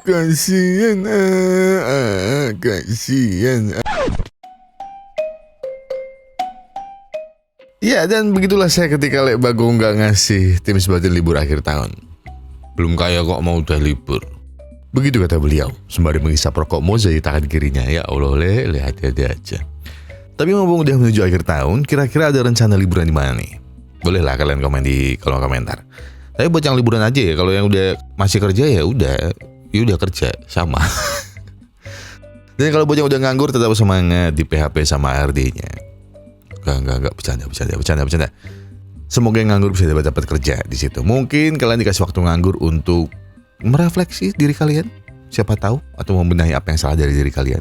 Kasian, kasian. Ya, dan begitulah saya ketika Lek Bagong nggak ngasih tim sebatin libur akhir tahun. Belum kaya kok mau udah libur. Begitu kata beliau, sembari menghisap rokok moza di tangan kirinya. Ya Allah, Le, hati-hati aja. Tapi mumpung udah menuju akhir tahun, kira-kira ada rencana liburan di mana nih? Bolehlah kalian komen di kolom komentar. Tapi buat yang liburan aja ya, kalau yang udah masih kerja ya udah kerja sama. Dan kalau buat yang udah nganggur tetap semangat di PHP sama ARD-nya. Enggak, bercanda. Semoga yang nganggur bisa dapat kerja di situ. Mungkin kalian dikasih waktu nganggur untuk merefleksi diri kalian, siapa tahu, atau membenahi apa yang salah dari diri kalian.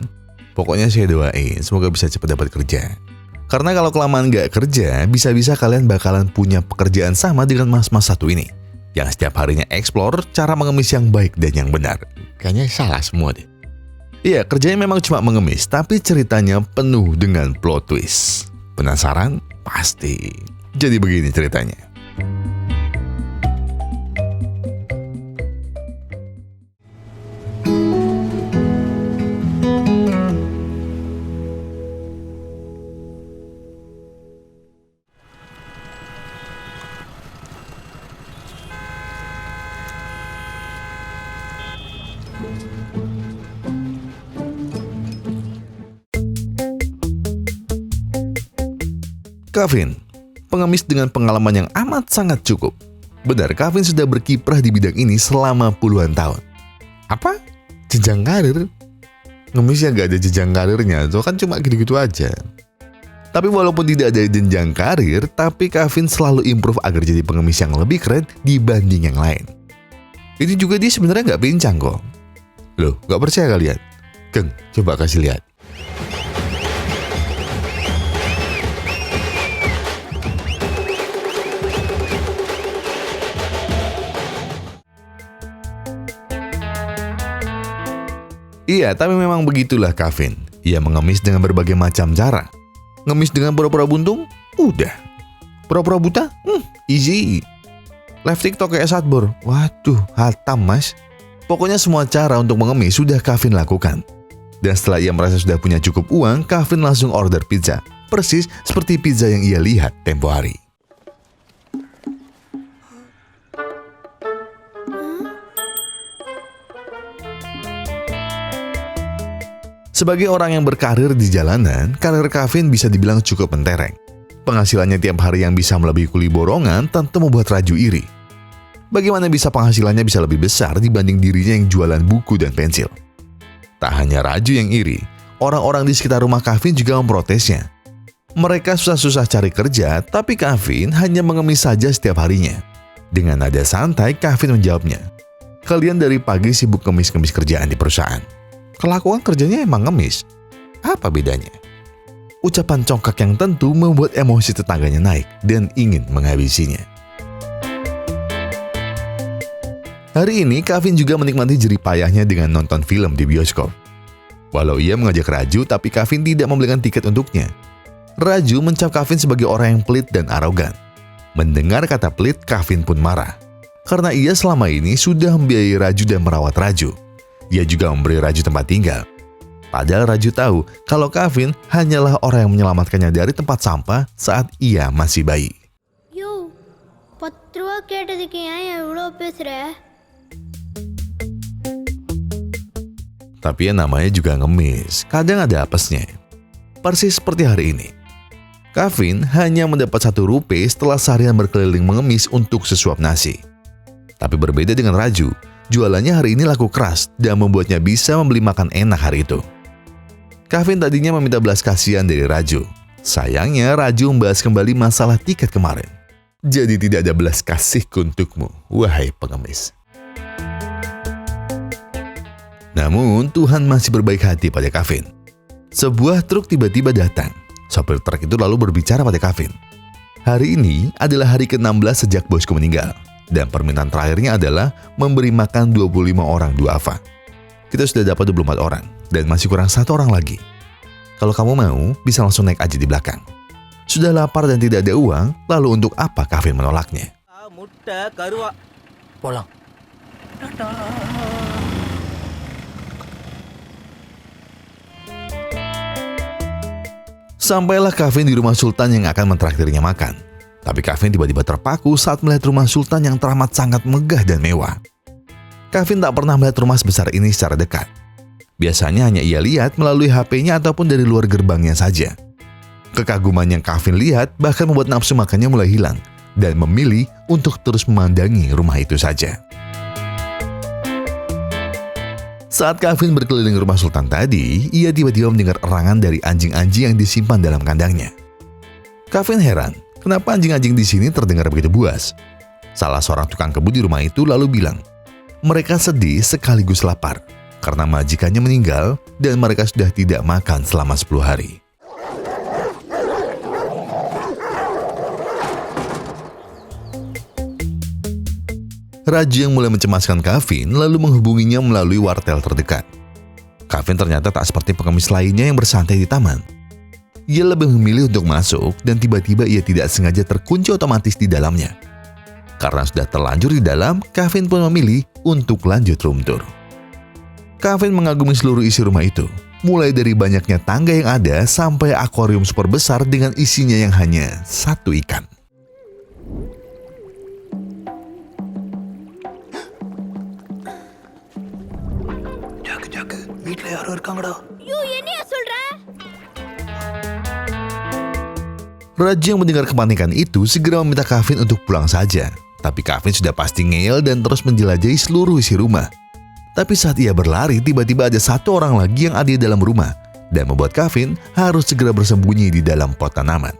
Pokoknya saya doain semoga bisa cepat dapat kerja. Karena kalau kelamaan nggak kerja, bisa-bisa kalian bakalan punya pekerjaan sama dengan mas-mas satu ini, yang setiap harinya explore cara mengemis yang baik dan yang benar. Kayaknya salah semua deh. Iya, kerjanya memang cuma mengemis, tapi ceritanya penuh dengan plot twist. Penasaran? Pasti. Jadi begini ceritanya. Kavin, pengemis dengan pengalaman yang amat sangat cukup. Benar, Kavin sudah berkiprah di bidang ini selama puluhan tahun. Apa? Jenjang karir? Ngemis yang gak ada jenjang karirnya, itu kan cuma gitu-gitu aja. Tapi walaupun tidak ada jenjang karir, tapi Kavin selalu improve agar jadi pengemis yang lebih keren dibanding yang lain. Ini juga dia sebenarnya gak pincang kok. Loh, gak percaya kalian? Keng, coba kasih lihat. Iya, tapi memang begitulah Kavin. Ia mengemis dengan berbagai macam cara. Ngemis dengan pura-pura buntung? Udah. Pura-pura buta? Easy. Live TikTok kayak Satbor? Waduh, hatam mas. Pokoknya semua cara untuk mengemis sudah Kavin lakukan. Dan setelah ia merasa sudah punya cukup uang, Kavin langsung order pizza. Persis seperti pizza yang ia lihat tempo hari. Sebagai orang yang berkarir di jalanan, karir Kavin bisa dibilang cukup mentereng. Penghasilannya tiap hari yang bisa melebihi kuli borongan tentu membuat Raju iri. Bagaimana bisa penghasilannya bisa lebih besar dibanding dirinya yang jualan buku dan pensil? Tak hanya Raju yang iri, orang-orang di sekitar rumah Kavin juga memprotesnya. Mereka susah-susah cari kerja, tapi Kavin hanya mengemis saja setiap harinya. Dengan nada santai, Kavin menjawabnya, "Kalian dari pagi sibuk ngemis-ngemis kerjaan di perusahaan. Kelakuan kerjanya emang ngemis. Apa bedanya?" Ucapan congkak yang tentu membuat emosi tetangganya naik dan ingin menghabisinya. Hari ini, Kavin juga menikmati jerih payahnya dengan nonton film di bioskop. Walau ia mengajak Raju, tapi Kavin tidak membelikan tiket untuknya. Raju mencap Kavin sebagai orang yang pelit dan arogan. Mendengar kata pelit, Kavin pun marah. Karena ia selama ini sudah membiayai Raju dan merawat Raju. Dia juga memberi Raju tempat tinggal. Padahal Raju tahu kalau Kavin hanyalah orang yang menyelamatkannya dari tempat sampah saat ia masih bayi. Yo, 10 ரூபா கேட்டதுக்கு ஏன் இவ்வளோ பேசுற? Tapi ya namanya juga ngemis, kadang ada apesnya. Persis seperti hari ini. Kavin hanya mendapat 1 rupiah setelah seharian berkeliling mengemis untuk sesuap nasi. Tapi berbeda dengan Raju, jualannya hari ini laku keras dan membuatnya bisa membeli makan enak hari itu. Kavin tadinya meminta belas kasihan dari Raju. Sayangnya Raju membahas kembali masalah tiket kemarin. Jadi tidak ada belas kasihku untukmu, wahai pengemis. Namun Tuhan masih berbaik hati pada Kavin. Sebuah truk tiba-tiba datang. Sopir truk itu lalu berbicara pada Kavin. Hari ini adalah hari ke-16 sejak bosku meninggal. Dan permintaan terakhirnya adalah memberi makan 25 orang duafa. Kita sudah dapat 24 orang dan masih kurang 1 orang lagi. Kalau kamu mau, bisa langsung naik aja di belakang. Sudah lapar dan tidak ada uang, lalu untuk apa Kavin menolaknya? Sampailah Kevin di rumah Sultan yang akan mentraktirnya makan. Tapi Kevin tiba-tiba terpaku saat melihat rumah Sultan yang teramat sangat megah dan mewah. Kevin tak pernah melihat rumah sebesar ini secara dekat. Biasanya hanya ia lihat melalui HP-nya ataupun dari luar gerbangnya saja. Kekaguman yang Kevin lihat bahkan membuat nafsu makannya mulai hilang dan memilih untuk terus memandangi rumah itu saja. Saat Kevin berkeliling rumah Sultan tadi, ia tiba-tiba mendengar erangan dari anjing-anjing yang disimpan dalam kandangnya. Kevin heran, kenapa anjing-anjing di sini terdengar begitu buas? Salah seorang tukang kebun di rumah itu lalu bilang, mereka sedih sekaligus lapar karena majikannya meninggal dan mereka sudah tidak makan selama 10 hari. Raja yang mulai mencemaskan Kevin lalu menghubunginya melalui wartel terdekat. Kevin ternyata tak seperti pengemis lainnya yang bersantai di taman. Ia lebih memilih untuk masuk dan tiba-tiba ia tidak sengaja terkunci otomatis di dalamnya. Karena sudah terlanjur di dalam, Kevin pun memilih untuk lanjut room tour. Kevin mengagumi seluruh isi rumah itu, mulai dari banyaknya tangga yang ada sampai akuarium super besar dengan isinya yang hanya satu ikan. ini ya சொல்ற? Raja yang mendengar kepanikan itu segera meminta Kevin untuk pulang saja. Tapi Kevin sudah pasti ngeyel dan terus menjelajahi seluruh isi rumah. Tapi saat ia berlari, tiba-tiba ada satu orang lagi yang ada di dalam rumah dan membuat Kevin harus segera bersembunyi di dalam pot tanaman.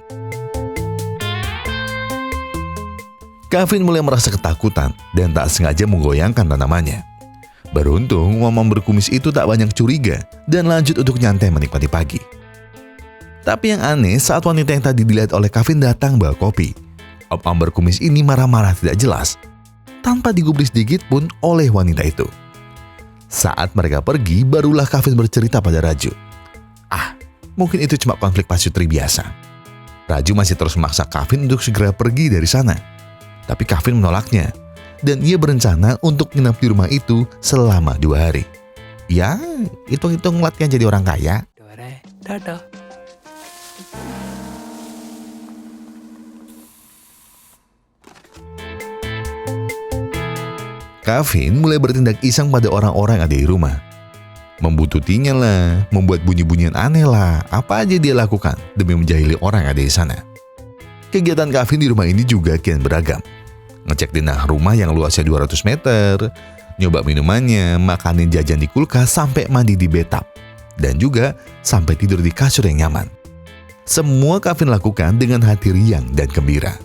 Kevin mulai merasa ketakutan dan tak sengaja menggoyangkan tanamannya. Beruntung, Om berkumis itu tak banyak curiga dan lanjut untuk nyantai menikmati pagi. Tapi yang aneh, saat wanita yang tadi dilihat oleh Kevin datang bawa kopi, Om berkumis ini marah-marah tidak jelas, tanpa digubris sedikit pun oleh wanita itu. Saat mereka pergi, barulah Kevin bercerita pada Raju. Mungkin itu cuma konflik pasutri biasa. Raju masih terus memaksa Kevin untuk segera pergi dari sana. Tapi Kevin menolaknya, dan ia berencana untuk menginap di rumah itu selama 2 hari. Ya, hitung-hitung latihan jadi orang kaya. Kevin mulai bertindak iseng pada orang-orang yang ada di rumah. Membututinya lah, membuat bunyi-bunyian aneh lah, apa aja dia lakukan demi menjahili orang yang ada di sana. Kegiatan Kevin di rumah ini juga kian beragam. Ngecek denah rumah yang luasnya 200 meter, nyoba minumannya, makanin jajan di kulkas sampai mandi di bathtub, dan juga sampai tidur di kasur yang nyaman. Semua Kevin lakukan dengan hati riang dan gembira.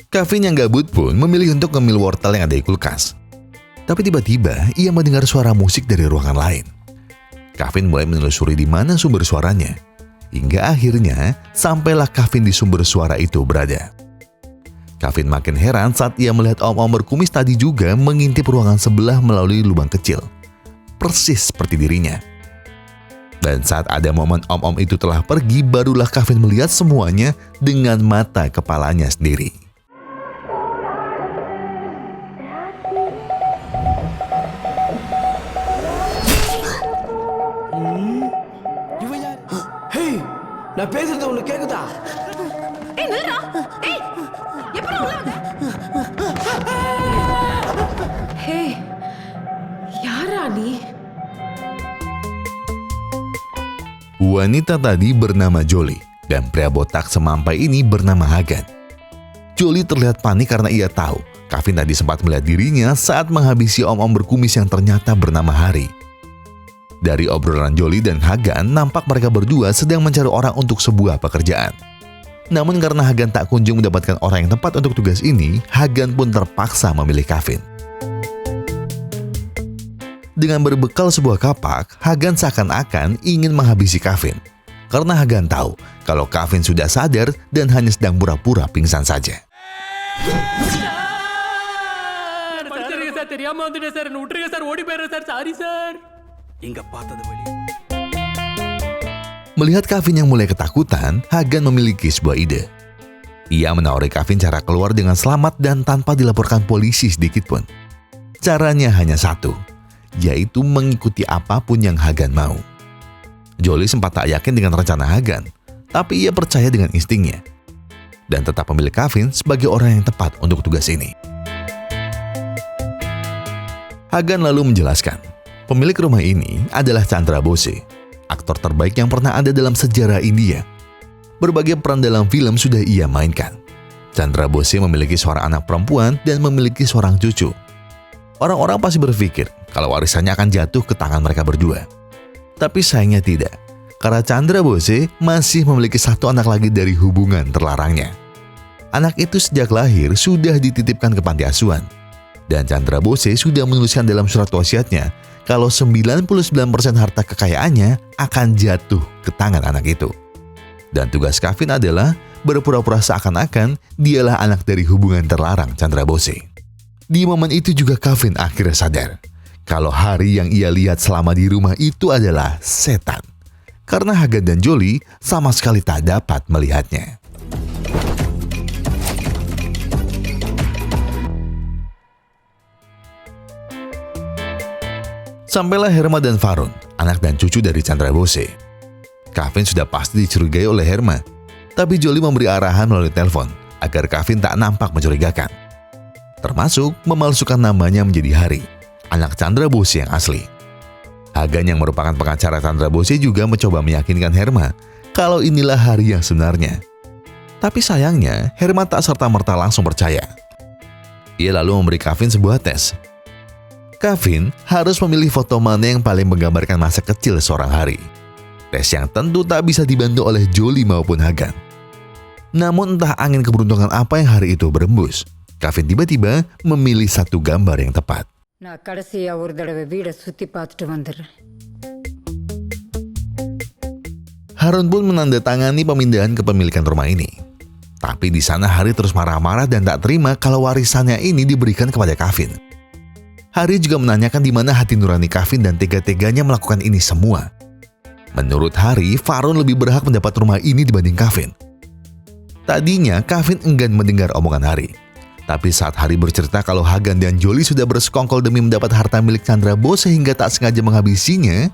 Kevin yang gabut pun memilih untuk ngemil wortel yang ada di kulkas. Tapi tiba-tiba ia mendengar suara musik dari ruangan lain. Kevin mulai menelusuri di mana sumber suaranya. Hingga akhirnya sampailah Kevin di sumber suara itu berada. Kevin makin heran saat ia melihat om-om berkumis tadi juga mengintip ruangan sebelah melalui lubang kecil. Persis seperti dirinya. Dan saat ada momen om-om itu telah pergi, barulah Kevin melihat semuanya dengan mata kepalanya sendiri. நான் பேசுறது உனக்கு கேக்குதா? ஏய் நில்லுடா. ஏய் எப்படி உள்ள வந்த? ஹே யாரா நீ? Wanita tadi bernama Jolie dan pria botak semampai ini bernama Hagan. Jolie terlihat panik karena ia tahu Kevin tadi sempat melihat dirinya saat menghabisi om-om berkumis yang ternyata bernama Hari. Dari obrolan Jolie dan Hagan, nampak mereka berdua sedang mencari orang untuk sebuah pekerjaan. Namun karena Hagan tak kunjung mendapatkan orang yang tepat untuk tugas ini, Hagan pun terpaksa memilih Kevin. Dengan berbekal sebuah kapak, Hagan seakan-akan ingin menghabisi Kevin. Karena Hagan tahu kalau Kevin sudah sadar dan hanya sedang pura-pura pingsan saja. Melihat Kevin yang mulai ketakutan, Hagan memiliki sebuah ide. Ia menawari Kevin cara keluar dengan selamat dan tanpa dilaporkan polisi sedikit pun. Caranya hanya satu, yaitu mengikuti apapun yang Hagan mau. Jolie sempat tak yakin dengan rencana Hagan, tapi ia percaya dengan instingnya dan tetap memilih Kevin sebagai orang yang tepat untuk tugas ini. Hagan lalu menjelaskan, pemilik rumah ini adalah Chandra Bose, aktor terbaik yang pernah ada dalam sejarah India. Berbagai peran dalam film sudah ia mainkan. Chandra Bose memiliki seorang anak perempuan dan memiliki seorang cucu. Orang-orang pasti berpikir kalau warisannya akan jatuh ke tangan mereka berdua. Tapi sayangnya tidak, karena Chandra Bose masih memiliki satu anak lagi dari hubungan terlarangnya. Anak itu sejak lahir sudah dititipkan ke panti asuhan. Dan Chandra Bose sudah menuliskan dalam surat wasiatnya kalau 99% harta kekayaannya akan jatuh ke tangan anak itu. Dan tugas Kevin adalah berpura-pura seakan-akan dialah anak dari hubungan terlarang Chandra Bose. Di momen itu juga Kevin akhirnya sadar kalau Hari yang ia lihat selama di rumah itu adalah setan. Karena Hagan dan Jolie sama sekali tak dapat melihatnya. Sampailah Herma dan Farun, anak dan cucu dari Chandra Bose. Kevin sudah pasti dicurigai oleh Herma, tapi Jolie memberi arahan melalui telepon agar Kevin tak nampak mencurigakan. Termasuk memalsukan namanya menjadi Hari, anak Chandra Bose yang asli. Hagan yang merupakan pengacara Chandra Bose juga mencoba meyakinkan Herma kalau inilah Hari yang sebenarnya. Tapi sayangnya, Herma tak serta-merta langsung percaya. Ia lalu memberi Kevin sebuah tes. Kevin harus memilih foto mana yang paling menggambarkan masa kecil seorang Hari. Tes yang tentu tak bisa dibantu oleh Jolie maupun Hagan. Namun entah angin keberuntungan apa yang hari itu berembus, Kevin tiba-tiba memilih satu gambar yang tepat. Harun pun menandatangani pemindahan kepemilikan rumah ini. Tapi di sana Hari terus marah-marah dan tak terima kalau warisannya ini diberikan kepada Kevin. Hari juga menanyakan di mana hati nurani Kevin dan tega-teganya melakukan ini semua. Menurut Hari, Farun lebih berhak mendapat rumah ini dibanding Kevin. Tadinya Kevin enggan mendengar omongan Hari. Tapi saat Hari bercerita kalau Hagan dan Jolie sudah bersekongkol demi mendapat harta milik Chandra Bose sehingga tak sengaja menghabisinya,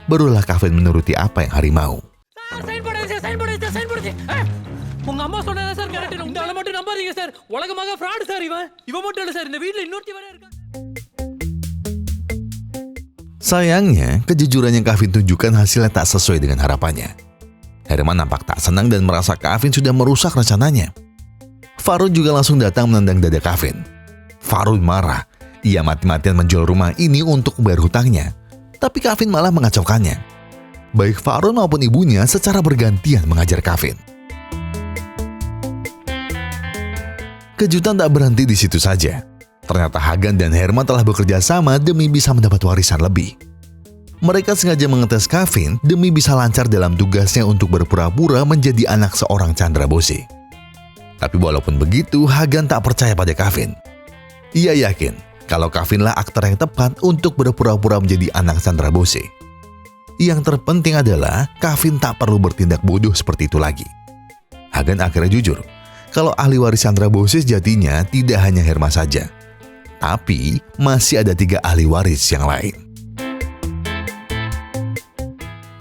barulah Kevin menuruti apa yang Hari mau. Sayangnya, kejujuran yang Kevin tunjukkan hasilnya tak sesuai dengan harapannya. Herman nampak tak senang dan merasa Kevin sudah merusak rencananya. Farun juga langsung datang menendang dada Kevin. Farun marah. Ia mati-matian menjual rumah ini untuk membayar hutangnya. Tapi Kevin malah mengacaukannya. Baik Farun maupun ibunya secara bergantian mengajar Kevin. Kejutan tak berhenti di situ saja. Ternyata Hagan dan Herman telah bekerja sama demi bisa mendapat warisan lebih. Mereka sengaja mengetes Kevin demi bisa lancar dalam tugasnya untuk berpura-pura menjadi anak seorang Chandra Bose. Tapi walaupun begitu, Hagan tak percaya pada Kevin. Ia yakin kalau Kevin lah aktor yang tepat untuk berpura-pura menjadi anak Chandra Bose. Yang terpenting adalah Kevin tak perlu bertindak bodoh seperti itu lagi. Hagan akhirnya jujur kalau ahli waris Chandra Bose sejatinya tidak hanya Herma saja, tapi masih ada 3 ahli waris yang lain.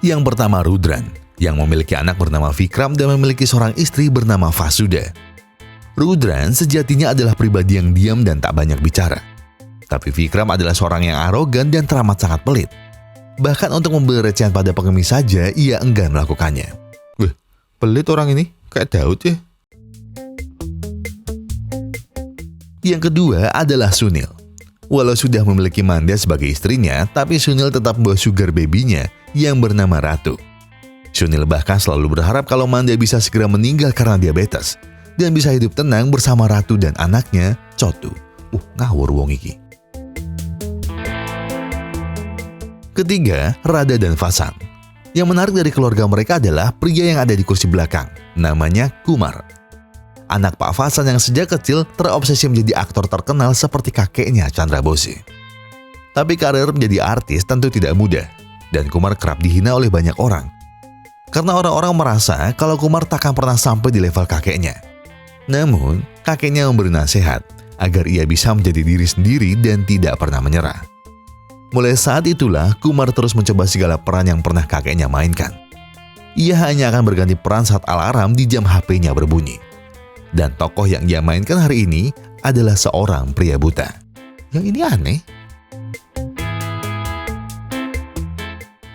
Yang pertama Rudran, yang memiliki anak bernama Vikram dan memiliki seorang istri bernama Vasuda. Rudran sejatinya adalah pribadi yang diam dan tak banyak bicara. Tapi Vikram adalah seorang yang arogan dan teramat sangat pelit. Bahkan untuk memberi recehan pada pengemis saja, ia enggan melakukannya. Wih, pelit orang ini, kayak Daud ya. Yang kedua adalah Sunil. Walau sudah memiliki Manda sebagai istrinya, tapi Sunil tetap membawa sugar baby-nya yang bernama Ratu. Sunil bahkan selalu berharap kalau Manda bisa segera meninggal karena diabetes dan bisa hidup tenang bersama Ratu dan anaknya, Chotu. Ngawur wong iki. Ketiga, Radha dan Vasan. Yang menarik dari keluarga mereka adalah pria yang ada di kursi belakang, namanya Kumar. Anak Pak Vasan yang sejak kecil terobsesi menjadi aktor terkenal seperti kakeknya Chandra Bose. Tapi karir menjadi artis tentu tidak mudah, dan Kumar kerap dihina oleh banyak orang. Karena orang-orang merasa kalau Kumar takkan pernah sampai di level kakeknya. Namun, kakeknya memberi nasihat agar ia bisa menjadi diri sendiri dan tidak pernah menyerah. Mulai saat itulah Kumar terus mencoba segala peran yang pernah kakeknya mainkan. Ia hanya akan berganti peran saat alarm di jam HP-nya berbunyi. Dan tokoh yang ia mainkan hari ini adalah seorang pria buta. Yang ini aneh.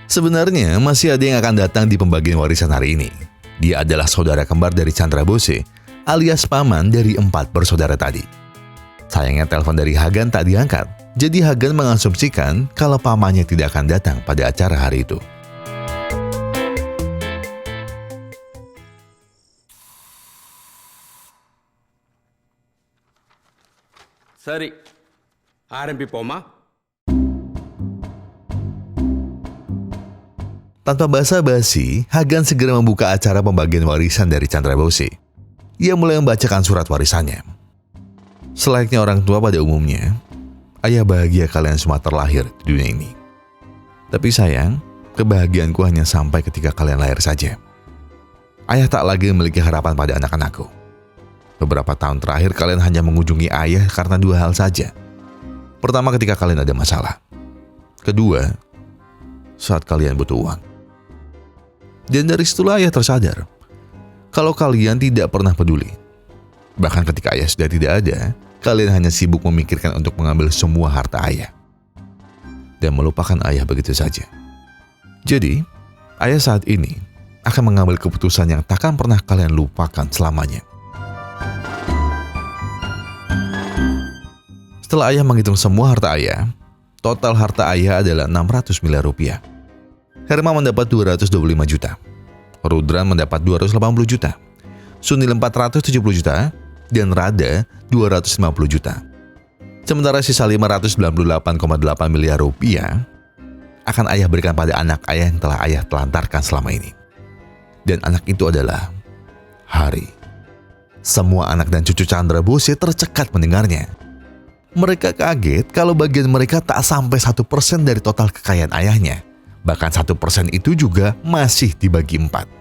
Sebenarnya masih ada yang akan datang di pembagian warisan hari ini. Dia adalah saudara kembar dari Chandra Bose, alias paman dari 4 bersaudara tadi. Sayangnya telepon dari Hagan tak diangkat, jadi Hagan mengasumsikan kalau pamannya tidak akan datang pada acara hari itu. சரி ஆரம்பிப்போமா. Tanpa basa-basi, Hagan segera membuka acara pembagian warisan dari Chandra Bose. Ia mulai membacakan surat warisannya. Selayaknya orang tua pada umumnya, ayah bahagia kalian semua terlahir di dunia ini. Tapi sayang, kebahagiaanku hanya sampai ketika kalian lahir saja. Ayah tak lagi memiliki harapan pada anak-anakku. Beberapa tahun terakhir kalian hanya mengunjungi ayah karena 2 hal saja. Pertama, ketika kalian ada masalah. Kedua, saat kalian butuh uang. Dan dari situlah ayah tersadar kalau kalian tidak pernah peduli. Bahkan ketika ayah sudah tidak ada, kalian hanya sibuk memikirkan untuk mengambil semua harta ayah dan melupakan ayah begitu saja. Jadi, ayah saat ini akan mengambil keputusan yang takkan pernah kalian lupakan selamanya. Setelah ayah menghitung semua harta ayah, total harta ayah adalah 600 miliar rupiah. Herma mendapat 225 juta. Rudran mendapat 280 juta. Sunil 470 juta. Dan Rada 250 juta. Sementara sisa 598,8 miliar rupiah akan ayah berikan pada anak ayah yang telah ayah telantarkan selama ini. Dan anak itu adalah Hari. Semua anak dan cucu Chandra Bose tercekat mendengarnya. Mereka kaget kalau bagian mereka tak sampai 1% dari total kekayaan ayahnya. Bahkan 1% itu juga masih dibagi 4.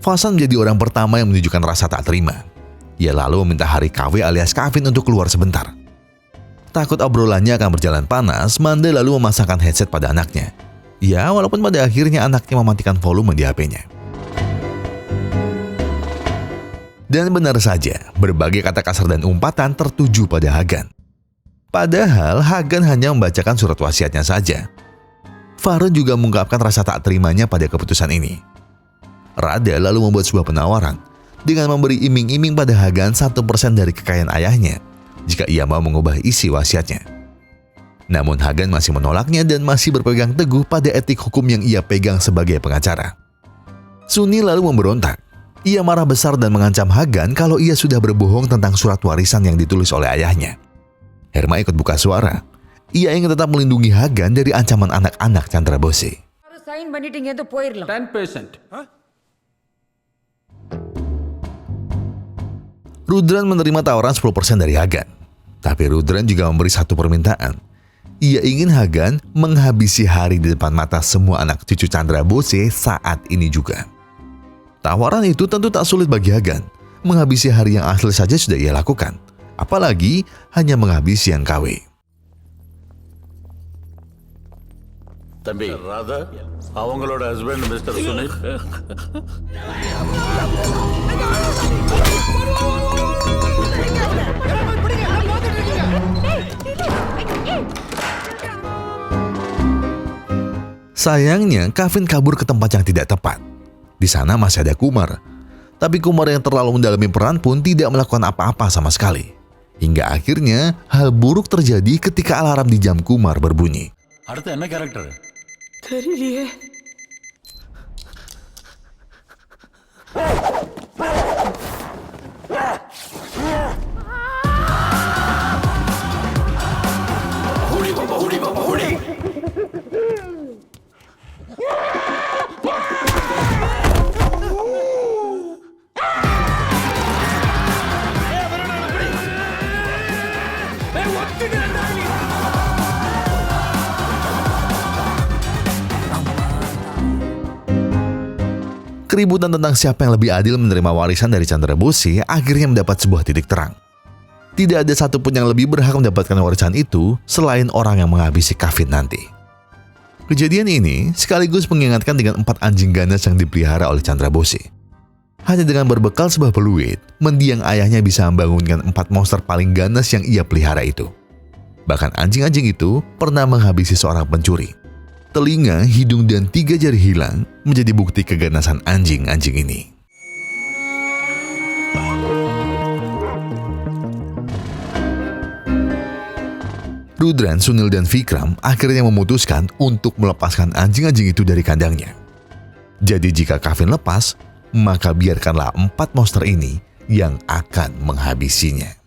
Fasan menjadi orang pertama yang menunjukkan rasa tak terima. Ia lalu meminta Hari KW alias Kavin untuk keluar sebentar. Takut obrolannya akan berjalan panas, Manda lalu memasangkan headset pada anaknya. Ya, walaupun pada akhirnya anaknya mematikan volume di HP-nya. Dan benar saja, berbagai kata kasar dan umpatan tertuju pada Hagan. Padahal Hagan hanya membacakan surat wasiatnya saja. Farun juga mengungkapkan rasa tak terimanya pada keputusan ini. Rada lalu membuat sebuah penawaran dengan memberi iming-iming pada Hagan 1% dari kekayaan ayahnya jika ia mau mengubah isi wasiatnya. Namun Hagan masih menolaknya dan masih berpegang teguh pada etik hukum yang ia pegang sebagai pengacara. Suni lalu memberontak. Ia marah besar dan mengancam Hagan kalau ia sudah berbohong tentang surat warisan yang ditulis oleh ayahnya. Herma ikut buka suara. Ia ingin tetap melindungi Hagan dari ancaman anak-anak Chandra Bose. Sign பண்ணிட்டீங்க எது போயிடலாம் 10%. Rudran menerima tawaran 10% dari Hagan. Tapi Rudran juga memberi satu permintaan. Ia ingin Hagan menghabisi Hari di depan mata semua anak cucu Chandra Bose saat ini juga. Tawaran itu tentu tak sulit bagi Hagan. Menghabisi Hari yang asli saja sudah ia lakukan. Apalagi hanya menghabisi yang KW. தம்பி ராதா அவங்களோட husband mister Sunil Sayangnya, Kavin kabur ke tempat yang tidak tepat. Di sana masih ada Kumar. Tapi Kumar yang terlalu mendalami peran pun tidak melakukan apa-apa sama sekali. Hingga akhirnya, hal buruk terjadi ketika alarm di jam Kumar berbunyi. அடுத்து என்ன கேரக்டர் தெரியலையே. Keributan tentang siapa yang lebih adil menerima warisan dari Chandra Bose akhirnya mendapat sebuah titik terang. Tidak ada satupun yang lebih berhak mendapatkan warisan itu selain orang yang menghabisi Kevin nanti. Kejadian ini sekaligus mengingatkan dengan 4 anjing ganas yang dipelihara oleh Chandra Bose. Hanya dengan berbekal sebuah peluit, mendiang ayahnya bisa membangunkan 4 monster paling ganas yang ia pelihara itu. Bahkan anjing-anjing itu pernah menghabisi seorang pencuri. Telinga, hidung, dan 3 jari hilang menjadi bukti keganasan anjing-anjing ini. Rudran, Sunil, dan Vikram akhirnya memutuskan untuk melepaskan anjing-anjing itu dari kandangnya. Jadi jika Kevin lepas, maka biarkanlah 4 monster ini yang akan menghabisinya.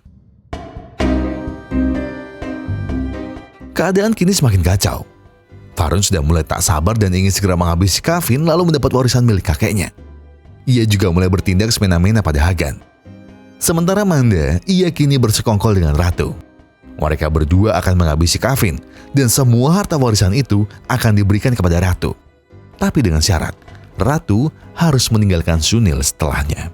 Keadaan kini semakin kacau. Varun sudah mulai tak sabar dan ingin segera menghabisi Kevin lalu mendapat warisan milik kakeknya. Ia juga mulai bertindak semena-mena pada Hagan. Sementara Manda, ia kini bersekongkol dengan Ratu. Mereka berdua akan menghabisi Kevin dan semua harta warisan itu akan diberikan kepada Ratu. Tapi dengan syarat, Ratu harus meninggalkan Sunil setelahnya.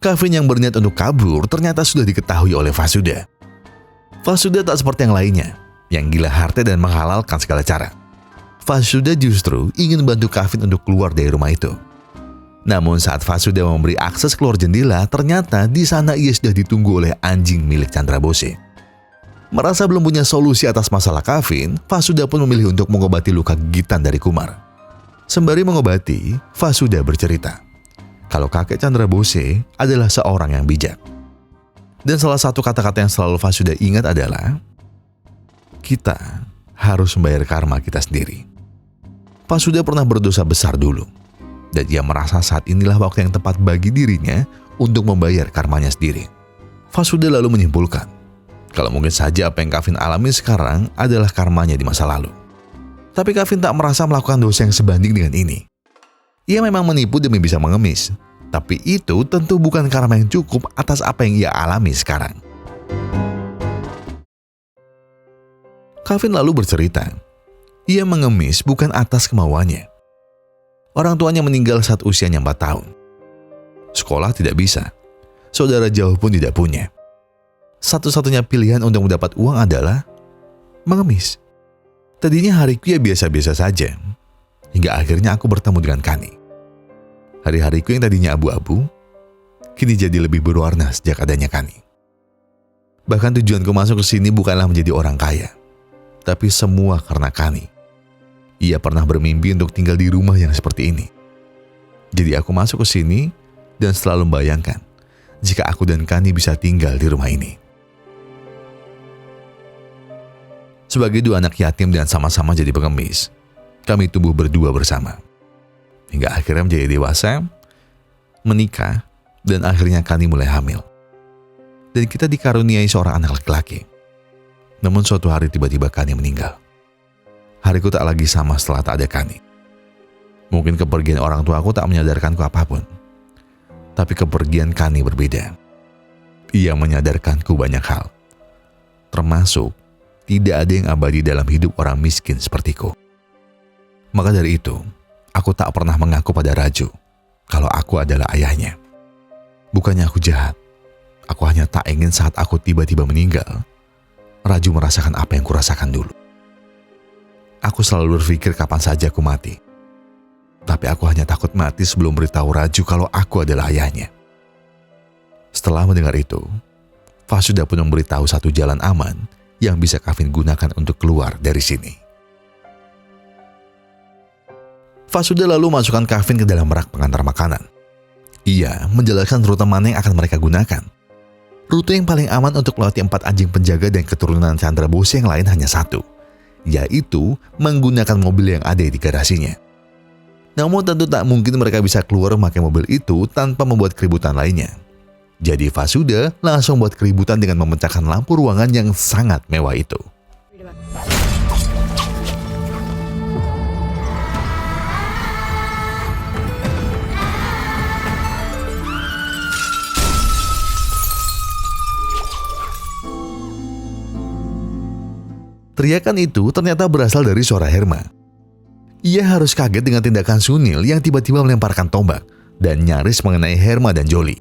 Kevin yang berniat untuk kabur ternyata sudah diketahui oleh Vasuda. Vasuda tak seperti yang lainnya, yang gila harta dan menghalalkan segala cara. Vasuda justru ingin bantu Kevin untuk keluar dari rumah itu. Namun saat Vasuda memberi akses keluar jendela, ternyata di sana ia sudah ditunggu oleh anjing milik Chandra Bose. Merasa belum punya solusi atas masalah Kevin, Vasuda pun memilih untuk mengobati luka gigitan dari Kumar. Sembari mengobati, Vasuda bercerita kalau kakek Chandra Bose adalah seorang yang bijak. Dan salah satu kata-kata yang selalu Vasuda ingat adalah, kita harus membayar karma kita sendiri. Vasuda pernah berdosa besar dulu, dan ia merasa saat inilah waktu yang tepat bagi dirinya untuk membayar karmanya sendiri. Vasuda lalu menyimpulkan, kalau mungkin saja apa yang Kevin alami sekarang adalah karmanya di masa lalu. Tapi Kevin tak merasa melakukan dosa yang sebanding dengan ini. Ia memang menipu demi bisa mengemis, tapi itu tentu bukan karma yang cukup atas apa yang ia alami sekarang. Kevin lalu bercerita, ia mengemis bukan atas kemauannya. Orang tuanya meninggal saat usianya 4 tahun. Sekolah tidak bisa, saudara jauh pun tidak punya. Satu-satunya pilihan untuk mendapat uang adalah mengemis. Tadinya hariku ya biasa-biasa saja, hingga akhirnya aku bertemu dengan Kani. Hari-hariku yang tadinya abu-abu, kini jadi lebih berwarna sejak adanya Kani. Bahkan tujuanku masuk ke sini bukanlah menjadi orang kaya, tapi semua karena Kani. Ia pernah bermimpi untuk tinggal di rumah yang seperti ini. Jadi aku masuk ke sini dan selalu membayangkan jika aku dan Kani bisa tinggal di rumah ini. Sebagai 2 anak yatim dan sama-sama jadi pengemis, kami tumbuh berdua bersama. Hingga akhirnya menjadi dewasa, menikah, dan akhirnya Kani mulai hamil. Dan kita dikaruniai seorang anak laki-laki. Namun suatu hari tiba-tiba Kani meninggal. Hariku tak lagi sama setelah tak ada Kani. Mungkin kepergian orang tuaku tak menyadarkanku apapun. Tapi kepergian Kani berbeda. Ia menyadarkanku banyak hal. Termasuk tidak ada yang abadi dalam hidup orang miskin sepertiku. Maka dari itu, aku tak pernah mengaku pada Raju kalau aku adalah ayahnya. Bukannya aku jahat. Aku hanya tak ingin saat aku tiba-tiba meninggal, Raju merasakan apa yang kurasakan dulu. Aku selalu berpikir kapan saja aku mati. Tapi aku hanya takut mati sebelum beritahu Raju kalau aku adalah ayahnya. Setelah mendengar itu, Vasuda pun memberitahu satu jalan aman yang bisa Kevin gunakan untuk keluar dari sini. Vasuda lalu masukkan Kevin ke dalam rak pengantar makanan. Ia menjelaskan rute mana yang akan mereka gunakan. Rute yang paling aman untuk melewati 4 anjing penjaga dan keturunan Chandra Bose yang lain hanya satu, yaitu menggunakan mobil yang ada di garasinya. Namun tentu tak mungkin mereka bisa keluar memakai mobil itu tanpa membuat keributan lainnya. Jadi Vasuda langsung buat keributan dengan memecahkan lampu ruangan yang sangat mewah itu. Teriakan itu ternyata berasal dari suara Herma. Ia harus kaget dengan tindakan Sunil yang tiba-tiba melemparkan tombak dan nyaris mengenai Herma dan Jolly.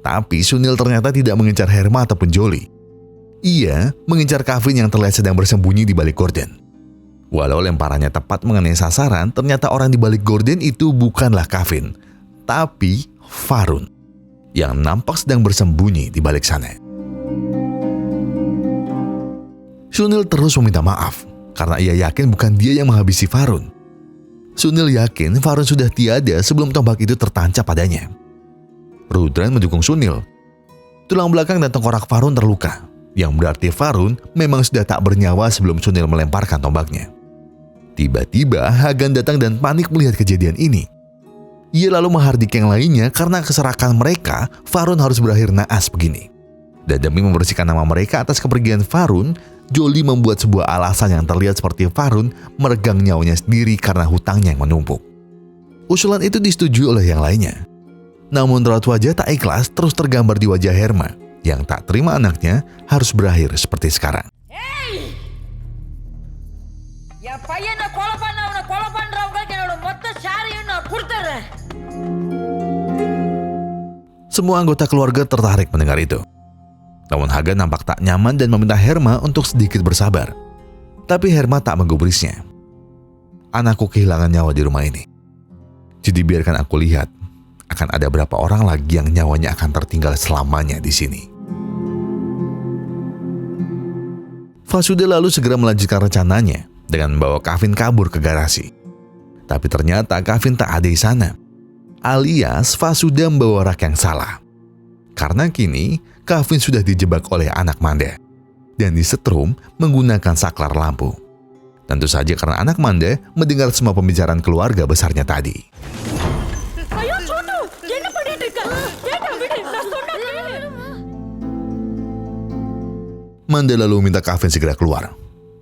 Tapi Sunil ternyata tidak mengincar Herma ataupun Jolly. Ia mengincar Kevin yang terlihat sedang bersembunyi di balik gorden. Walau lemparannya tepat mengenai sasaran, ternyata orang di balik gorden itu bukanlah Kevin, tapi Varun yang nampak sedang bersembunyi di balik sana. Sunil terus meminta maaf karena ia yakin bukan dia yang menghabisi Varun. Sunil yakin Varun sudah tiada sebelum tombak itu tertancap padanya. Rudran mendukung Sunil. Tulang belakang dan tengkorak Varun terluka, yang berarti Varun memang sudah tak bernyawa sebelum Sunil melemparkan tombaknya. Tiba-tiba Hagan datang dan panik melihat kejadian ini. Ia lalu menghardik yang lainnya karena keserakan mereka, Varun harus berakhir naas begini. Dan demi membersihkan nama mereka atas kepergian Varun, Jolly membuat sebuah alasan yang terlihat seperti Varun meregang nyawanya sendiri karena hutangnya yang menumpuk. Usulan itu disetujui oleh yang lainnya. Namun raut wajah tak ikhlas terus tergambar di wajah Herma yang tak terima anaknya harus berakhir seperti sekarang. Ya payana kolapan rauga kenal motta syari na kurtere. Semua anggota keluarga tertarik mendengar itu. Namun Hagan nampak tak nyaman dan meminta Herma untuk sedikit bersabar. Tapi Herma tak menggubrisnya. Anakku kehilangan nyawa di rumah ini. Jadi biarkan aku lihat akan ada berapa orang lagi yang nyawanya akan tertinggal selamanya di sini. Vasuda lalu segera melanjutkan rencananya dengan membawa Kevin kabur ke garasi. Tapi ternyata Kevin tak ada di sana. Alias Vasuda membawa rak yang salah. Karena kini Kevin sudah dijebak oleh anak Manda dan disetrum menggunakan saklar lampu. Tentu saja karena anak Manda mendengar semua pembicaraan keluarga besarnya tadi. Ayo Chotu, என்ன பண்ணிட்டு இருக்க? கேட்டா விடு, நான் சொன்னா கேளு. Manda lalu minta Kevin segera keluar.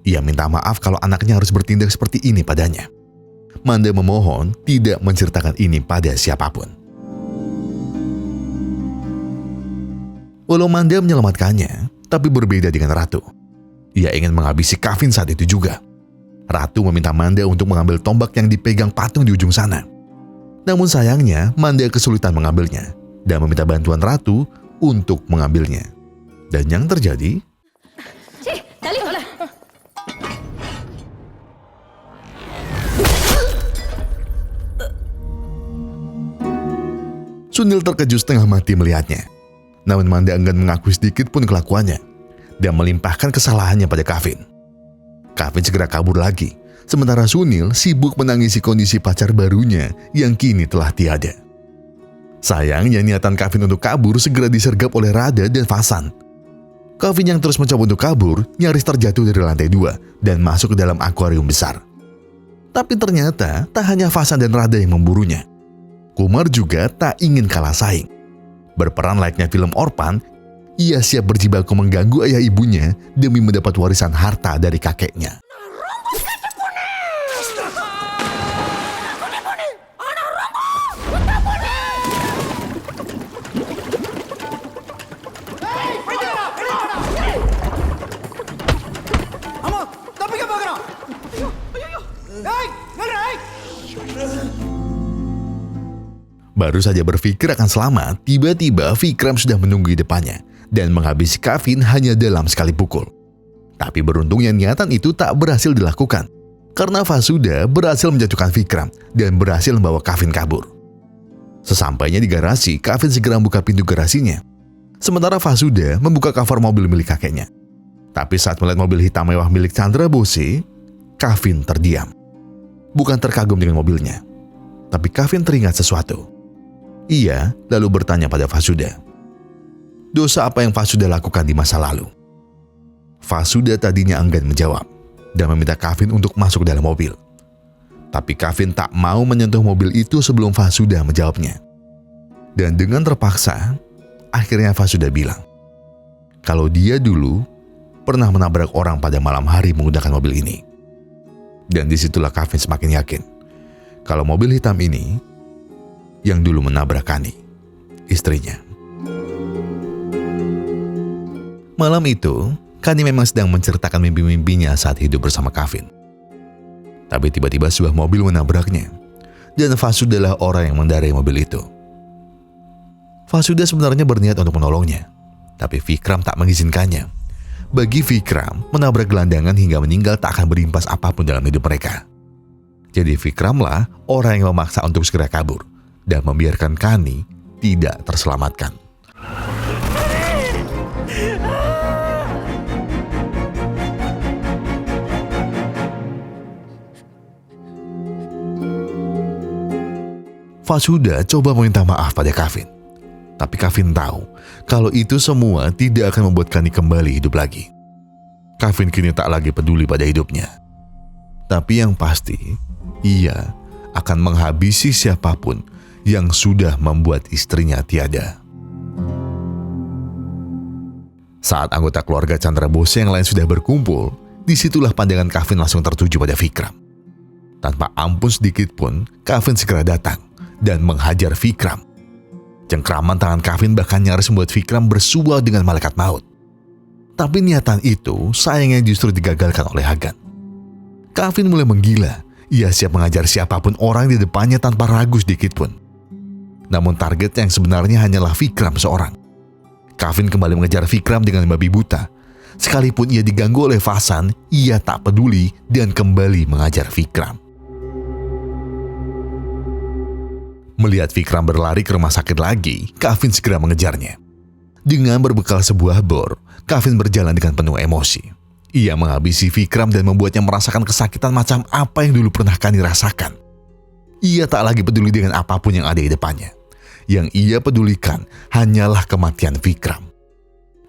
Ia minta maaf kalau anaknya harus bertindak seperti ini padanya. Manda memohon tidak menceritakan ini pada siapapun. Walau Manda menyelamatkannya, tapi berbeda dengan Ratu. Ia ingin menghabisi Kevin saat itu juga. Ratu meminta Manda untuk mengambil tombak yang dipegang patung di ujung sana. Namun sayangnya Manda kesulitan mengambilnya dan meminta bantuan Ratu untuk mengambilnya. Dan yang terjadi, தள்ளி வாடா. Sunil terkejut setengah mati melihatnya. Namun Manda enggan mengakui sedikit pun kelakuannya dan melimpahkan kesalahannya pada Kevin. Kevin segera kabur lagi, sementara Sunil sibuk menangisi kondisi pacar barunya yang kini telah tiada. Sayangnya niatan Kevin untuk kabur segera disergap oleh Rada dan Vasan. Kevin yang terus mencoba untuk kabur nyaris terjatuh dari lantai 2 dan masuk ke dalam akuarium besar. Tapi ternyata tak hanya Vasan dan Rada yang memburunya. Kumar juga tak ingin kalah saing. Berperan layaknya film Orpan, ia siap berjibaku mengganggu ayah ibunya demi mendapat warisan harta dari kakeknya. ஆமா தப்பிக்க பார்க்கறான். ஏய் நில்றா. Baru saja berpikir akan selamat, tiba-tiba Vikram sudah menunggu di depannya dan menghabisi Kevin hanya dalam sekali pukul. Tapi beruntungnya niatan itu tak berhasil dilakukan karena Vasuda berhasil menjatuhkan Vikram dan berhasil membawa Kevin kabur. Sesampainya di garasi, Kevin segera membuka pintu garasinya. Sementara Vasuda membuka cover mobil milik kakeknya. Tapi saat melihat mobil hitam mewah milik Chandra Bose, Kevin terdiam. Bukan terkagum dengan mobilnya, tapi Kevin teringat sesuatu. Ia lalu bertanya pada Vasuda, dosa apa yang Vasuda lakukan di masa lalu? Vasuda tadinya enggan menjawab dan meminta Kevin untuk masuk dalam mobil. Tapi Kevin tak mau menyentuh mobil itu sebelum Vasuda menjawabnya. Dan dengan terpaksa, akhirnya Vasuda bilang, kalau dia dulu pernah menabrak orang pada malam hari menggunakan mobil ini. Dan disitulah Kevin semakin yakin kalau mobil hitam ini yang dulu menabrak Kani, istrinya. Malam itu, Kani memang sedang menceritakan mimpi-mimpinya saat hidup bersama Kevin. Tapi tiba-tiba sebuah mobil menabraknya. Dan Vasuda adalah orang yang mengendarai mobil itu. Vasuda sebenarnya berniat untuk menolongnya. Tapi Vikram tak mengizinkannya. Bagi Vikram, menabrak gelandangan hingga meninggal tak akan berimpas apapun dalam hidup mereka. Jadi Vikramlah orang yang memaksa untuk segera kabur dan membiarkan Kani tidak terselamatkan. Vasuda coba meminta maaf pada Kavin. Tapi Kavin tahu kalau itu semua tidak akan membuat Kani kembali hidup lagi. Kavin kini tak lagi peduli pada hidupnya. Tapi yang pasti, ia akan menghabisi siapapun yang sudah membuat istrinya tiada. Saat anggota keluarga Chandra Bose yang lain sudah berkumpul, disitulah pandangan Kavin langsung tertuju pada Vikram. Tanpa ampun sedikit pun, Kavin segera datang dan menghajar Vikram. Cengkraman tangan Kavin bahkan nyaris membuat Vikram bersua dengan malaikat maut. Tapi niatan itu sayangnya justru digagalkan oleh Hagan. Kavin mulai menggila. Ia siap mengajar siapapun orang di depannya tanpa ragu sedikit pun. Namun target yang sebenarnya hanyalah Vikram seorang. Kavin kembali mengejar Vikram dengan babi buta. Sekalipun ia diganggu oleh Vasan, ia tak peduli dan kembali mengajar Vikram. Melihat Vikram berlari ke rumah sakit lagi, Kavin segera mengejarnya. Dengan berbekal sebuah bor, Kavin berjalan dengan penuh emosi. Ia menghabisi Vikram dan membuatnya merasakan kesakitan macam apa yang dulu pernah Kani rasakan. Ia tak lagi peduli dengan apapun yang ada di depannya. Yang ia pedulikan hanyalah kematian Vikram.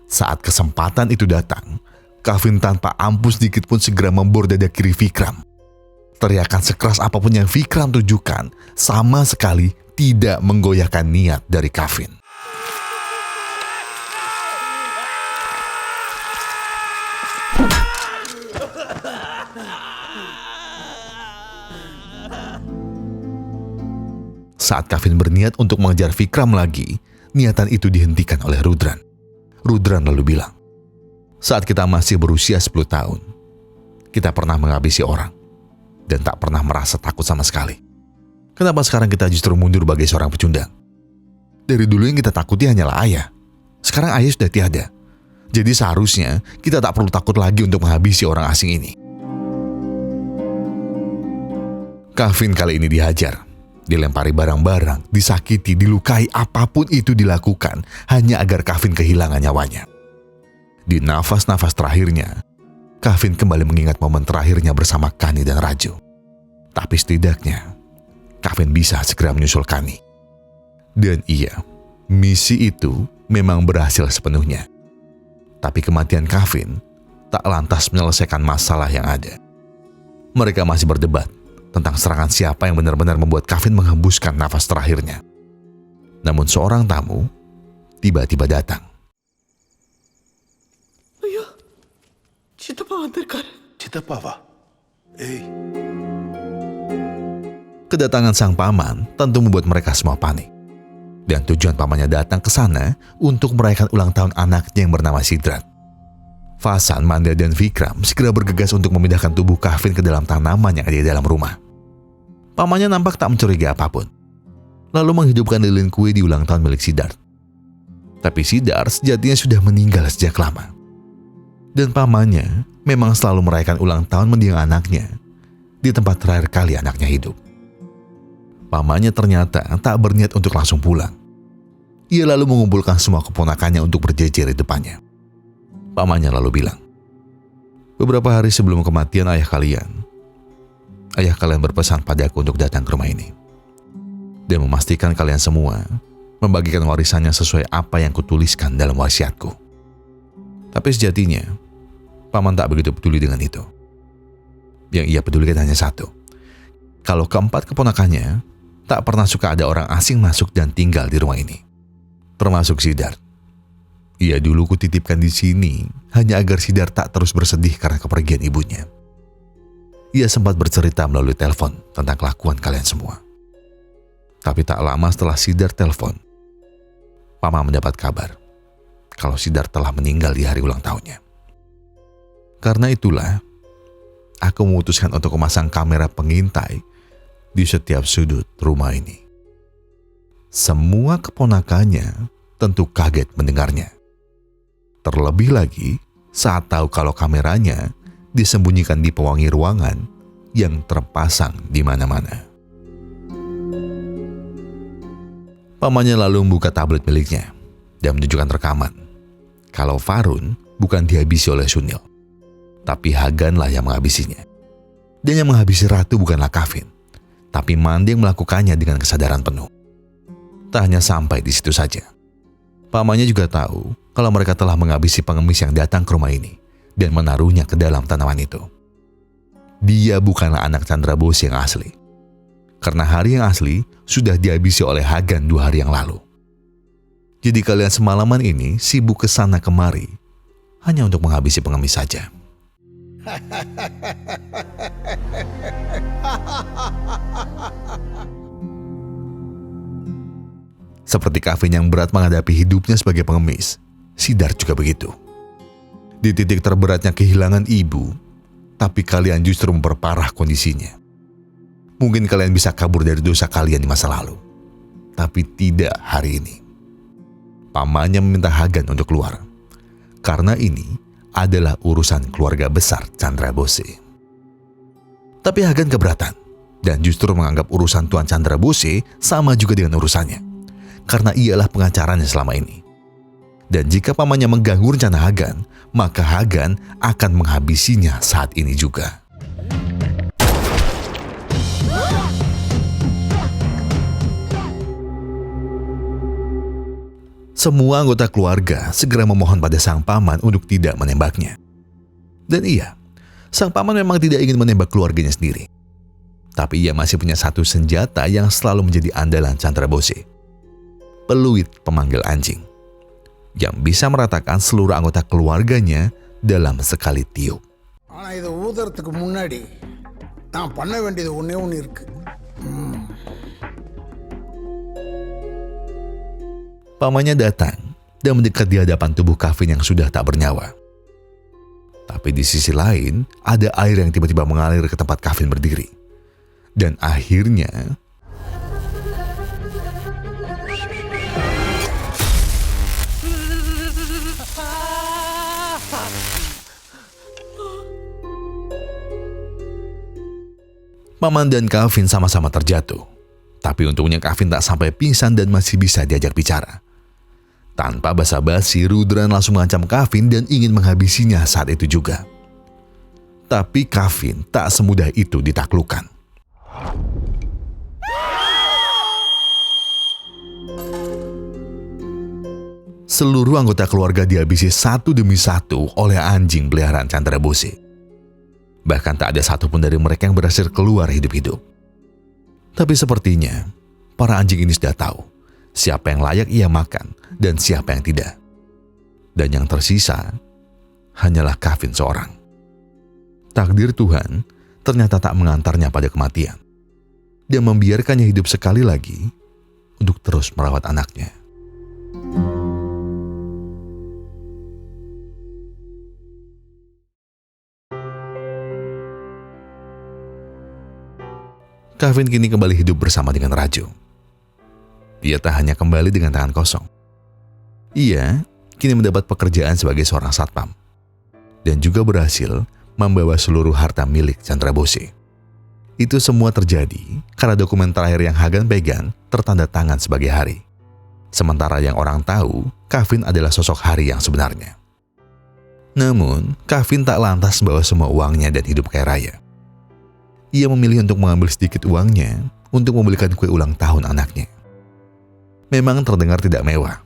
Saat kesempatan itu datang, Kavin tanpa ampun sedikit pun segera membor dada kiri Vikram. Teriakan sekeras apapun yang Vikram tujukan sama sekali tidak menggoyahkan niat dari Kavin. Saat Kavin berniat untuk mengejar Vikram lagi, niatan itu dihentikan oleh Rudran. Rudran lalu bilang, saat kita masih berusia 10 tahun, kita pernah menghabisi orang dan tak pernah merasa takut sama sekali. Kenapa sekarang kita justru mundur sebagai seorang pecundang? Dari dulu yang kita takuti hanyalah ayah. Sekarang ayah sudah tiada. Jadi seharusnya kita tak perlu takut lagi untuk menghabisi orang asing ini. Kavin kali ini dihajar, dilempari barang-barang, disakiti, dilukai, apapun itu dilakukan hanya agar Kavin kehilangan nyawanya. Di nafas-nafas terakhirnya, Kavin kembali mengingat momen terakhirnya bersama Kani dan Raju. Tapi setidaknya, Kavin bisa segera menyusul Kani. Dan iya, misi itu memang berhasil sepenuhnya. Tapi kematian Kavin tak lantas menyelesaikan masalah yang ada. Mereka masih berdebat tentang serangan siapa yang benar-benar membuat Kavin menghembuskan nafas terakhirnya. Namun seorang tamu tiba-tiba datang. Chitapava. Kedatangan sang paman tentu membuat mereka semua panik. Dan tujuan pamannya datang ke sana untuk merayakan ulang tahun anaknya yang bernama Sidrat. Vasan, Manda, dan Vikram segera bergegas untuk memindahkan tubuh Kavin ke dalam tanaman yang ada di dalam rumah. Pamannya nampak tak mencurigai apapun. Lalu menghidupkan lilin kue di ulang tahun milik Siddharth. Tapi Siddharth sejatinya sudah meninggal sejak lama. Dan pamannya memang selalu merayakan ulang tahun mendiang anaknya di tempat terakhir kali anaknya hidup. Pamannya ternyata tak berniat untuk langsung pulang. Ia lalu mengumpulkan semua keponakannya untuk berjejer di depannya. Pamannya lalu bilang, beberapa hari sebelum kematian ayah kalian berpesan padaku untuk datang ke rumah ini dan memastikan kalian semua membagikan warisannya sesuai apa yang kutuliskan dalam wasiatku. Tapi sejatinya, paman tak begitu peduli dengan itu. Yang ia pedulikan hanya satu. Kalau keempat keponakannya tak pernah suka ada orang asing masuk dan tinggal di rumah ini. Termasuk Siddharth. Ia dulu kutitipkan di sini hanya agar Siddharth tak terus bersedih karena kepergian ibunya. Ia sempat bercerita melalui telepon tentang kelakuan kalian semua. Tapi tak lama setelah Siddharth telepon, paman mendapat kabar kalau Siddharth telah meninggal di hari ulang tahunnya. Karena itulah, aku memutuskan untuk memasang kamera pengintai di setiap sudut rumah ini. Semua keponakannya tentu kaget mendengarnya. Terlebih lagi saat tahu kalau kameranya disembunyikan di pewangi ruangan yang terpasang di mana-mana. Pamannya lalu membuka tablet miliknya dan menunjukkan rekaman kalau Farun bukan dihabisi oleh Sunil, tapi Hagan lah yang menghabisinya. Dan yang menghabisi Ratu bukanlah Kavin, tapi Mandi yang melakukannya dengan kesadaran penuh. Tak hanya sampai di situ saja. Pamannya juga tahu kalau mereka telah menghabisi pengemis yang datang ke rumah ini dan menaruhnya ke dalam tanaman itu. Dia bukanlah anak Chandra Bose yang asli. Karena hari yang asli sudah dihabisi oleh Hagan 2 hari yang lalu. Jadi kalian semalaman ini sibuk kesana kemari hanya untuk menghabisi pengemis saja. Seperti Kavin yang berat menghadapi hidupnya sebagai pengemis, Sidar juga begitu. Di titik terberatnya kehilangan ibu, tapi kalian justru memperparah kondisinya. Mungkin kalian bisa kabur dari dosa kalian di masa lalu, tapi tidak hari ini. Pamannya meminta Hagan untuk keluar, karena ini adalah urusan keluarga besar Chandra Bose. Tapi Hagan keberatan, dan justru menganggap urusan Tuan Chandra Bose sama juga dengan urusannya, karena ialah pengacaranya selama ini. Dan jika pamannya mengganggu rencana Hagan, maka Hagan akan menghabisinya saat ini juga. Semua anggota keluarga segera memohon pada sang paman untuk tidak menembaknya. Dan iya, sang paman memang tidak ingin menembak keluarganya sendiri. Tapi ia masih punya satu senjata yang selalu menjadi andalan Chandra Bose. Peluit pemanggil anjing. Yang bisa meratakan seluruh anggota keluarganya dalam sekali tiup. ஆனா இதை ஊதுறதுக்கு முன்னாடி நான் பண்ண வேண்டியது ஒண்ணே ஒன்று இருக்கு. Pamannya datang dan mendekat di hadapan tubuh Kavin yang sudah tak bernyawa. Tapi di sisi lain, ada air yang tiba-tiba mengalir ke tempat Kavin berdiri. Dan akhirnya, Paman dan Kavin sama-sama terjatuh. Tapi untungnya Kavin tak sampai pingsan dan masih bisa diajak bicara. Tanpa basa-basi, Rudran langsung mengancam Kavin dan ingin menghabisinya saat itu juga. Tapi Kavin tak semudah itu ditaklukkan. Seluruh anggota keluarga dihabisi satu demi satu oleh anjing peliharaan Chandra Bose. Bahkan tak ada satupun dari mereka yang berhasil keluar hidup-hidup. Tapi sepertinya para anjing ini sudah tahu siapa yang layak ia makan dan siapa yang tidak. Dan yang tersisa hanyalah Kavin seorang. Takdir Tuhan ternyata tak mengantarnya pada kematian dan membiarkannya hidup sekali lagi untuk terus merawat anaknya. Kavin kini kembali hidup bersama dengan Raju. Ia tak hanya kembali dengan tangan kosong. Ia kini mendapat pekerjaan sebagai seorang satpam dan juga berhasil membawa seluruh harta milik Chandra Bose. Itu semua terjadi karena dokumen terakhir yang Hagan pegang tertanda tangan sebagai Hari. Sementara yang orang tahu, Kavin adalah sosok Hari yang sebenarnya. Namun, Kavin tak lantas membawa semua uangnya dan hidup kaya raya. Ia memilih untuk mengambil sedikit uangnya untuk membelikan kue ulang tahun anaknya. Memang terdengar tidak mewah,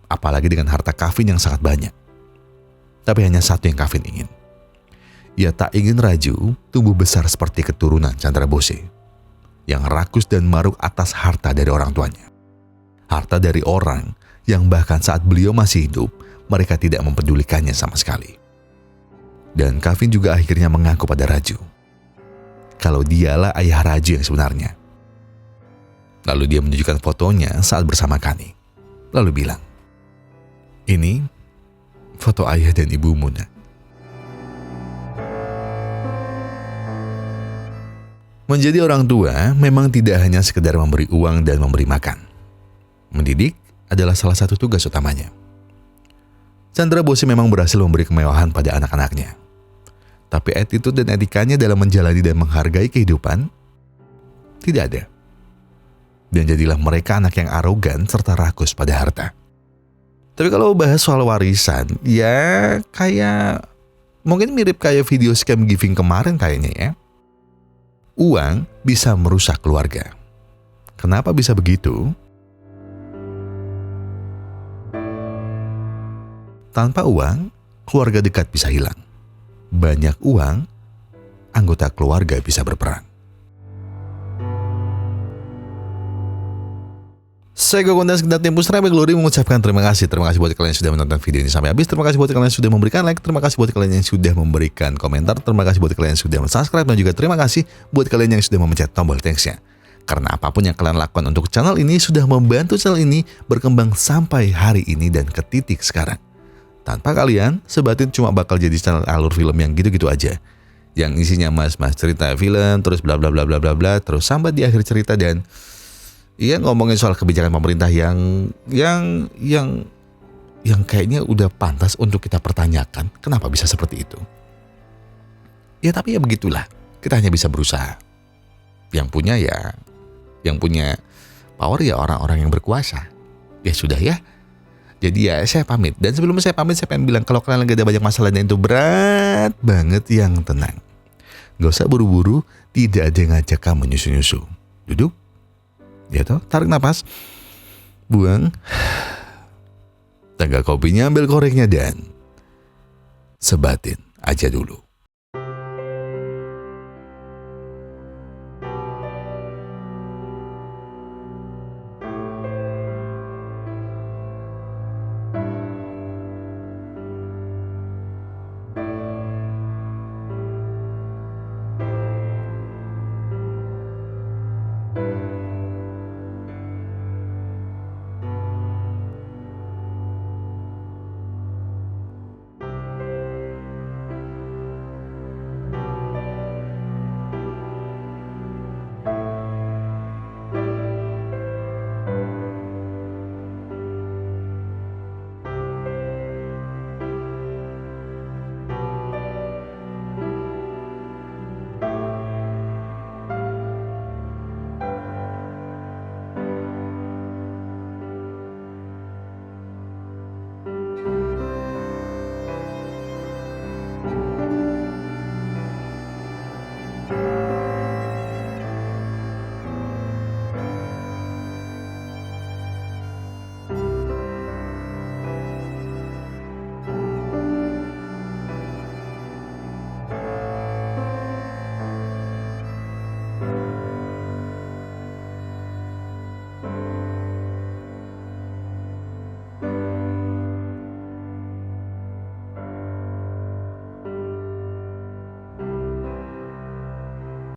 apalagi dengan harta Kavin yang sangat banyak. Tapi hanya satu yang Kavin ingin. Ia tak ingin Raju tumbuh besar seperti keturunan Chandra Bose, yang rakus dan maruk atas harta dari orang tuanya. Harta dari orang yang bahkan saat beliau masih hidup, mereka tidak mempedulikannya sama sekali. Dan Kavin juga akhirnya mengaku pada Raju kalau dialah ayah Raju yang sebenarnya. Lalu dia menunjukkan fotonya saat bersama Kani. Lalu bilang, "Ini foto ayah dan ibumu, Nak." Menjadi orang tua memang tidak hanya sekedar memberi uang dan memberi makan. Mendidik adalah salah satu tugas utamanya. Chandra Bose memang berhasil memberi kemewahan pada anak-anaknya. Tapi attitude dan etikanya dalam menjalani dan menghargai kehidupan tidak ada. Dan jadilah mereka anak yang arogan serta rakus pada harta. Tapi kalau bahas soal warisan, ya kayak mungkin mirip kayak video scam giving kemarin kayaknya ya. Uang bisa merusak keluarga. Kenapa bisa begitu? Tanpa uang, keluarga dekat bisa hilang. Banyak uang, anggota keluarga bisa berperang. Saya Gogondan Sekedar Tempus Rabe Glory mengucapkan terima kasih. Terima kasih buat kalian yang sudah menonton video ini sampai habis. Terima kasih buat kalian yang sudah memberikan like. Terima kasih buat kalian yang sudah memberikan komentar. Terima kasih buat kalian yang sudah subscribe. Dan juga terima kasih buat kalian yang sudah memencet tombol thanks-nya. Karena apapun yang kalian lakukan untuk channel ini sudah membantu channel ini berkembang sampai hari ini dan ke titik sekarang. Tanpa kalian, Sebatin cuma bakal jadi channel alur film yang gitu-gitu aja. Yang isinya mas-mas cerita film, terus bla bla bla bla bla bla, terus sampai di akhir cerita dan iya ngomongin soal kebijakan pemerintah yang kayaknya udah pantas untuk kita pertanyakan kenapa bisa seperti itu. Ya tapi ya begitulah, kita hanya bisa berusaha. Yang punya power ya orang-orang yang berkuasa. Ya sudah ya. Jadi ya saya pamit. Dan sebelum saya pamit saya pengen bilang kalau kalian lagi ada banyak masalah dan itu berat banget, yang tenang. Gak usah buru-buru, tidak ada yang ngajak kamu nyusu-nyusu. Duduk. Ya toh, tarik napas, buang, tegak kopinya, ambil koreknya dan sebatin aja dulu.